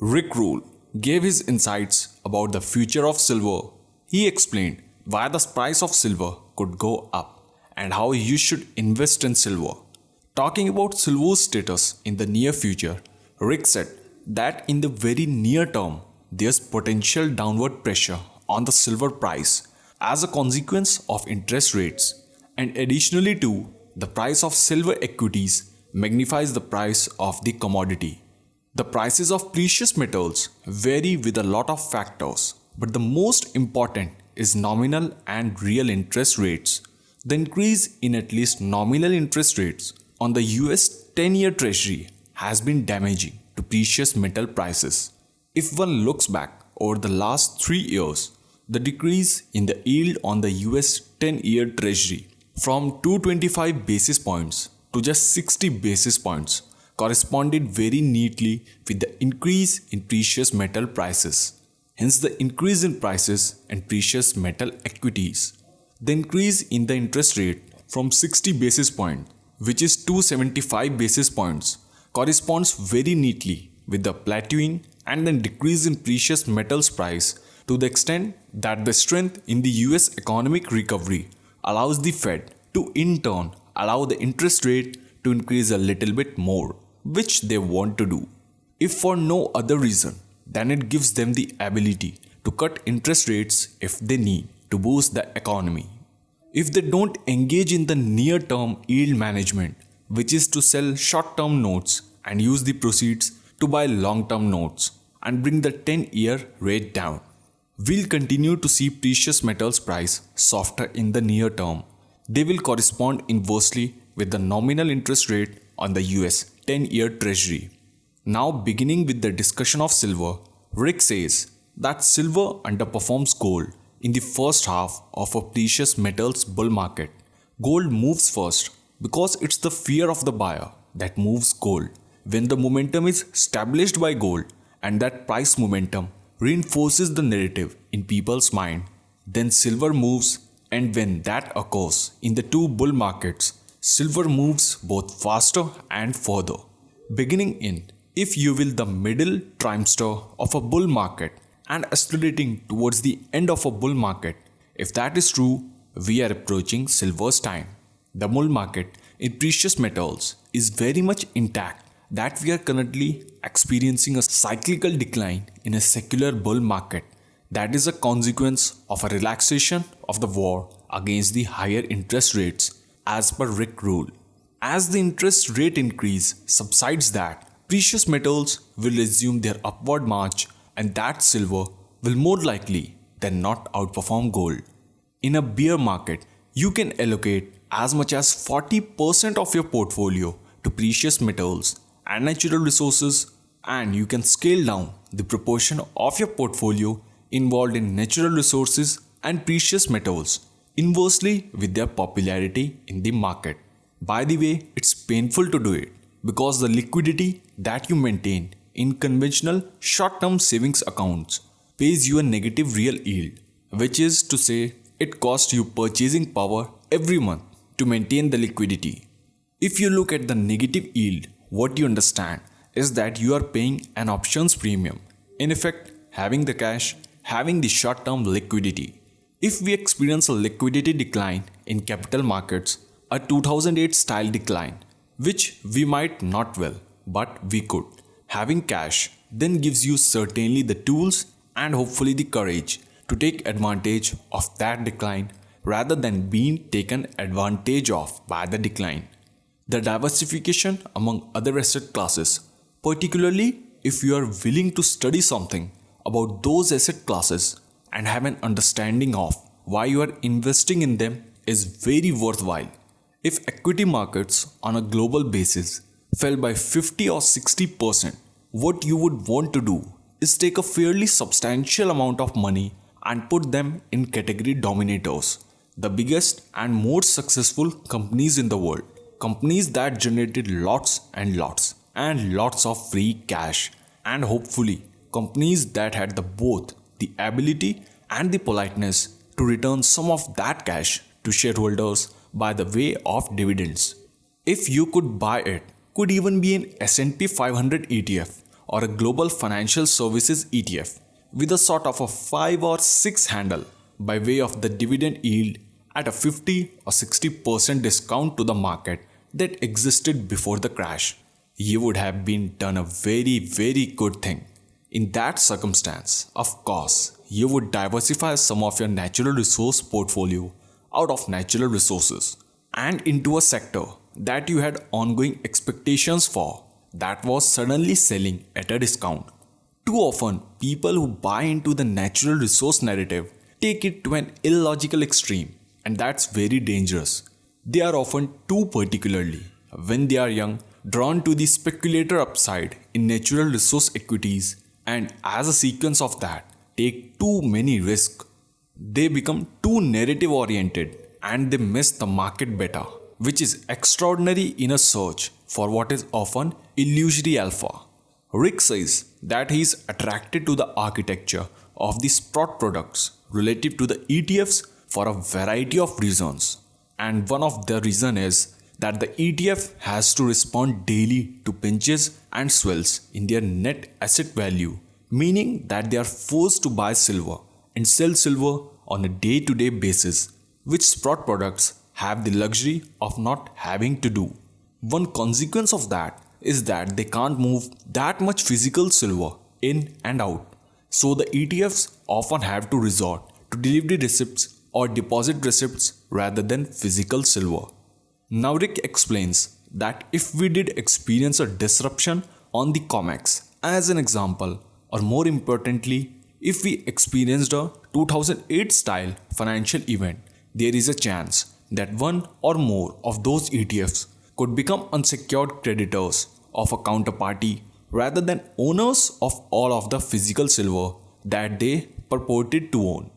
Rick Rule gave his insights about the future of silver. He explained why the price of silver could go up and how you should invest in silver. Talking about silver's status in the near future, Rick said that in the very near term, there's potential downward pressure on the silver price as a consequence of interest rates. And additionally, too, the price of silver equities magnifies the price of the commodity. The prices of precious metals vary with a lot of factors, but the most important is nominal and real interest rates. The increase in at least nominal interest rates on the US 10-year Treasury has been damaging to precious metal prices. If one looks back over the last 3 years, the decrease in the yield on the US 10-year Treasury from 225 basis points to just 60 basis points corresponded very neatly with the increase in precious metal prices. Hence, the increase in prices and precious metal equities. The increase in the interest rate from 60 basis points, which is 275 basis points, corresponds very neatly with the plateauing and then decrease in precious metals price to the extent that the strength in the US economic recovery allows the Fed to in turn allow the interest rate to increase a little bit more, which they want to do, if for no other reason than it gives them the ability to cut interest rates if they need to boost the economy. If they don't engage in the near-term yield management, which is to sell short-term notes and use the proceeds to buy long-term notes and bring the 10-year rate down, we'll continue to see precious metals price softer in the near term. They will correspond inversely with the nominal interest rate on the US 10-year Treasury. Now, beginning with the discussion of silver, Rick says that silver underperforms gold in the first half of a precious metals bull market. Gold moves first because it's the fear of the buyer that moves gold. When the momentum is established by gold and that price momentum reinforces the narrative in people's mind, then silver moves, and when that occurs in the two bull markets, silver moves both faster and further. Beginning in, if you will, the middle trimester of a bull market and accelerating towards the end of a bull market. If that is true, we are approaching silver's time. The bull market in precious metals is very much intact, that we are currently experiencing a cyclical decline in a secular bull market. That is a consequence of a relaxation of the war against the higher interest rates as per Rick Rule. As the interest rate increase subsides, that precious metals will resume their upward march, and that silver will more likely than not outperform gold. In a bear market, you can allocate as much as 40% of your portfolio to precious metals and natural resources, and you can scale down the proportion of your portfolio involved in natural resources and precious metals inversely with their popularity in the market. By the way, it's painful to do it because the liquidity that you maintain in conventional short-term savings accounts pays you a negative real yield, which is to say it costs you purchasing power every month to maintain the liquidity. If you look at the negative yield, what you understand is that you are paying an options premium. In effect, having the cash, having the short-term liquidity. If we experience a liquidity decline in capital markets, a 2008 style decline, which we might not well, but we could, having cash then gives you certainly the tools and hopefully the courage to take advantage of that decline rather than being taken advantage of by the decline. The diversification among other asset classes, particularly if you are willing to study something about those asset classes and have an understanding of why you are investing in them, is very worthwhile. If equity markets on a global basis fell by 50 or 60%, what you would want to do is take a fairly substantial amount of money and put them in category dominators, the biggest and most successful companies in the world, companies that generated lots and lots of free cash, and hopefully companies that had both the ability and the politeness to return some of that cash to shareholders by the way of dividends. If you could buy it, could even be an S&P 500 ETF or a global financial services ETF with a sort of a 5 or 6 handle by way of the dividend yield at a 50 or 60% discount to the market that existed before the crash, you would have been done a very good thing. In that circumstance, of course, you would diversify some of your natural resource portfolio out of natural resources and into a sector that you had ongoing expectations for that was suddenly selling at a discount. Too often, people who buy into the natural resource narrative take it to an illogical extreme, and that's very dangerous. They are often too particularly, when they are young, drawn to the speculator upside in natural resource equities, and as a sequence of that, take too many risks. They become too narrative oriented and they miss the market beta, which is extraordinary in a search for what is often illusory alpha. Rick says that he is attracted to the architecture of the Sprott products relative to the ETFs for a variety of reasons. And one of the reasons is that the ETF has to respond daily to pinches and swells in their net asset value, meaning that they are forced to buy silver and sell silver on a day-to-day basis, which Sprott products have the luxury of not having to do. One consequence of that is that they can't move that much physical silver in and out. So the ETFs often have to resort to delivery receipts or deposit receipts rather than physical silver. Now Rick explains that if we did experience a disruption on the COMEX as an example, or more importantly, if we experienced a 2008 style financial event, there is a chance that one or more of those ETFs could become unsecured creditors of a counterparty rather than owners of all of the physical silver that they purported to own.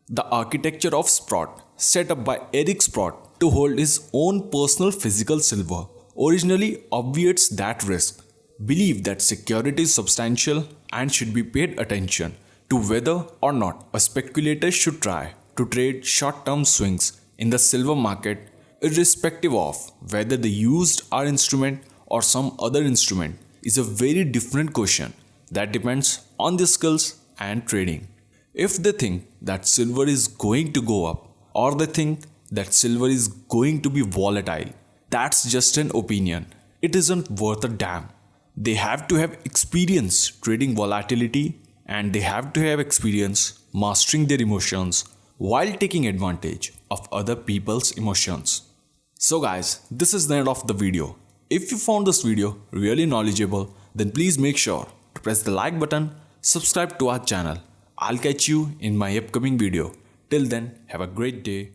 The architecture of Sprott, set up by Eric Sprott to hold his own personal physical silver, originally obviates that risk. Believe that security is substantial and should be paid attention to whether or not a speculator should try to trade short-term swings in the silver market, irrespective of whether they used our instrument or some other instrument, is a very different question that depends on their skills and trading. If they think that silver is going to go up, or they think that silver is going to be volatile, that's just an opinion. It isn't worth a damn. They have to have experience trading volatility, and they have to have experience mastering their emotions while taking advantage of other people's emotions. So guys, this is the end of the video. If you found this video really knowledgeable, then please make sure to press the like button, subscribe to our channel. I'll catch you in my upcoming video. Till then, have a great day.